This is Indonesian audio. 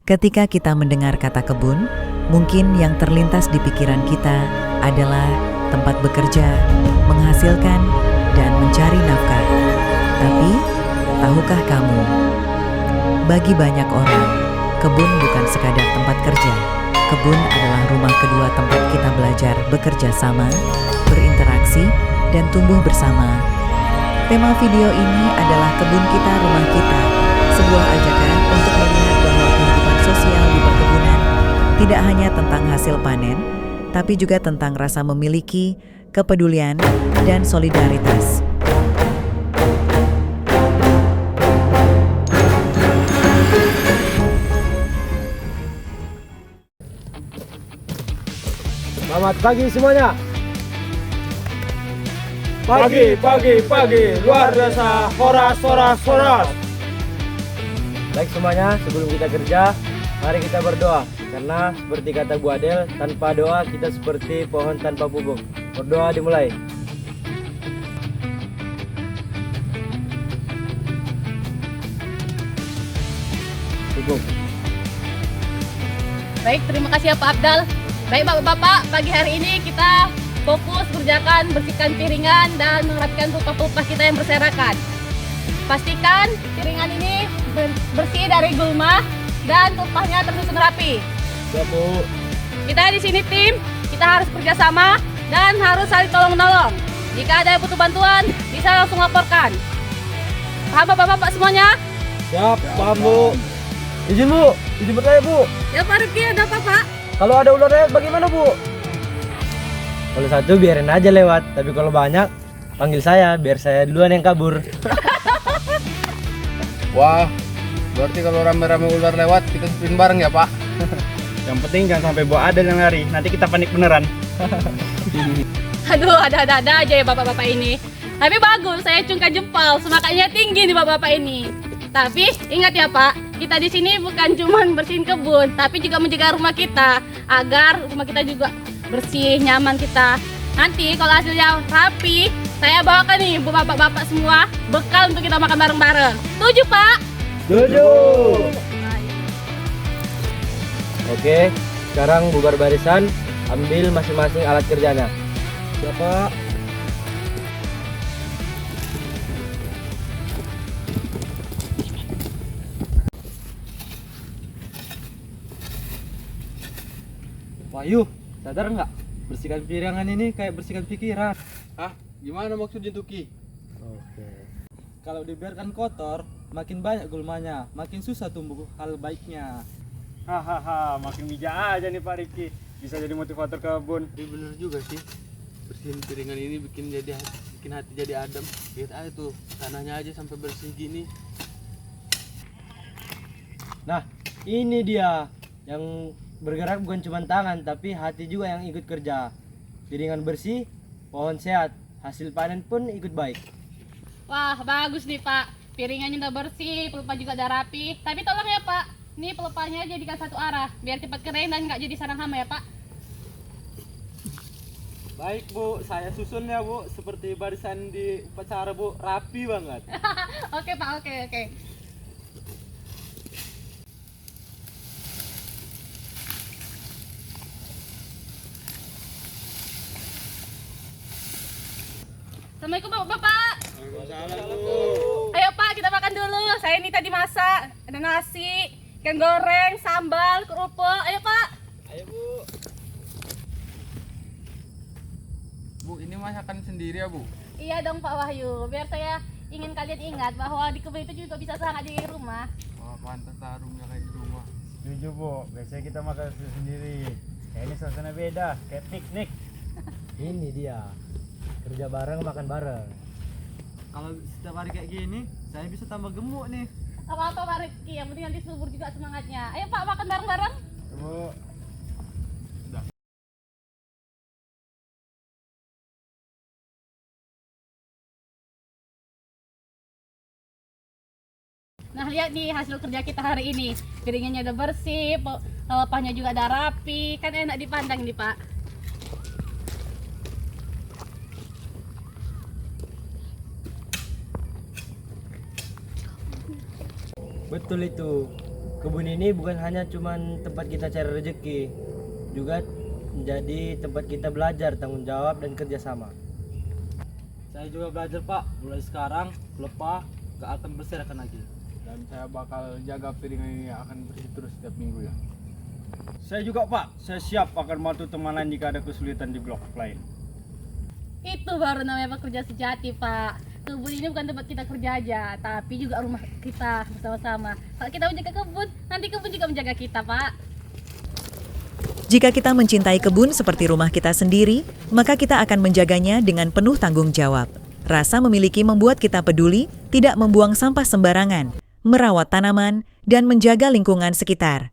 Ketika kita mendengar kata kebun, mungkin yang terlintas di pikiran kita adalah tempat bekerja, menghasilkan, dan mencari nafkah. Tapi, tahukah kamu, bagi banyak orang, kebun bukan sekadar tempat kerja. Kebun adalah rumah kedua tempat kita belajar bekerja sama, berinteraksi, dan tumbuh bersama. Tema video ini adalah Kebun Kita Rumah Kita, sebuah ajakan untuk melihat bahwa kehidupan sosial di perkebunan tidak hanya tentang hasil panen, tapi juga tentang rasa memiliki, kepedulian, dan solidaritas. Selamat pagi semuanya. Pagi, luar biasa, horas. Baik semuanya, sebelum kita kerja, mari kita berdoa. Karena seperti kata Bu Adel, tanpa doa kita seperti pohon tanpa pupuk. Berdoa dimulai. Pupuk. Baik, terima kasih ya Pak Abdal. Baik Bapak-Bapak, pagi hari ini kita fokus kerjakan bersihkan piringan dan merapikan pelupa-pelupa kita yang berserakan. Pastikan piringan ini bersih dari gulma dan tumpahnya tersusun rapi. Ya Bu. Kita di sini tim, kita harus kerjasama dan harus saling tolong-menolong. Jika ada yang butuh bantuan, bisa langsung laporkan. Paham Bapak-Bapak semuanya? Siap, paham Bu. Izin Bu, izin bertanya Bu. Ya Pak Rifki, ada apa Pak? Kalau ada ular lewat bagaimana Bu? Kalau satu biarin aja lewat, tapi kalau banyak panggil saya biar saya duluan yang kabur. Wah, berarti kalau rame-rame ular lewat kita sprint bareng ya Pak? Yang penting jangan sampai bawa Adel yang lari, nanti kita panik beneran. Aduh, ada-ada aja ya bapak-bapak ini. Tapi bagus, saya cungkan jempol, semangatnya tinggi nih bapak-bapak ini. Tapi ingat ya Pak, kita di sini bukan cuma bersihin kebun, tapi juga menjaga rumah kita agar rumah kita juga bersih, nyaman kita. Nanti kalau hasilnya rapi, saya bawakan nih bapak-bapak semua bekal untuk kita makan bareng-bareng. Setuju Pak? Setuju. Oke, sekarang bubar barisan, ambil masing-masing alat kerjanya. Siapa? Wahyu, sadar nggak? Bersihkan piringan ini kayak bersihkan pikiran. Hah? Gimana maksudnya Tuki? Oke. Kalau dibiarkan kotor, makin banyak gulmanya, makin susah tumbuh hal baiknya. Hahaha, makin bijak aja nih Pak Riki. Bisa jadi motivator kebun. Ini bener juga sih. Bersihin piringan ini bikin hati jadi adem. Lihat aja tuh, tanahnya aja sampai bersih gini. Nah, ini dia yang bergerak bukan cuma tangan, tapi hati juga yang ikut kerja. Piringan bersih, pohon sehat, hasil panen pun ikut baik. Wah, bagus nih Pak. Piringannya udah bersih, pelupa juga udah rapi. Tapi tolong ya Pak, ini pelupanya jadikan satu arah, biar cepat kering dan nggak jadi sarang hama ya Pak. Baik Bu, saya susun ya Bu, seperti barisan di upacara Bu, rapi banget. Oke Pak, oke. Assalamualaikum Bapak-bapak. Ayo Pak, kita makan dulu. Saya ini tadi masak, ada nasi, ikan goreng, sambal, kerupuk. Ayo Pak. Ayo Bu. Bu, ini masakan sendiri ya Bu? Iya dong Pak Wahyu, biar saya ingin kalian ingat bahwa di kebun itu juga bisa sangat di rumah. Wah, pantas harumnya kayak di rumah. Setuju Bu, biasanya kita makan sendiri. Kayak ini suasana beda, kayak piknik. Ini dia, kerja bareng, makan bareng. Kalau setiap hari kayak gini, saya bisa tambah gemuk nih. Apa-apa Pak Rifki, yang penting nanti subur juga semangatnya. Ayo Pak, makan bareng-bareng. Bu, Nah lihat nih hasil kerja kita hari ini. Piringannya udah bersih, pelepahnya juga udah rapi. Kan enak dipandang nih Pak. Betul itu. kebun ini bukan hanya cuman tempat kita cari rezeki, juga menjadi tempat kita belajar tanggung jawab dan kerjasama. Saya juga belajar Pak, mulai sekarang kelepah gak akan berserakan lagi. Dan saya bakal jaga piringan ini akan bersih terus setiap minggu ya. Saya juga Pak, saya siap akan bantu teman lain jika ada kesulitan di blok lain. Itu baru namanya pekerja sejati, Pak. Kebun ini bukan tempat kita kerja aja, tapi juga rumah kita bersama-sama. Kalau kita menjaga kebun, nanti kebun juga menjaga kita, Pak. Jika kita mencintai kebun seperti rumah kita sendiri, maka kita akan menjaganya dengan penuh tanggung jawab. Rasa memiliki membuat kita peduli, tidak membuang sampah sembarangan, merawat tanaman, dan menjaga lingkungan sekitar.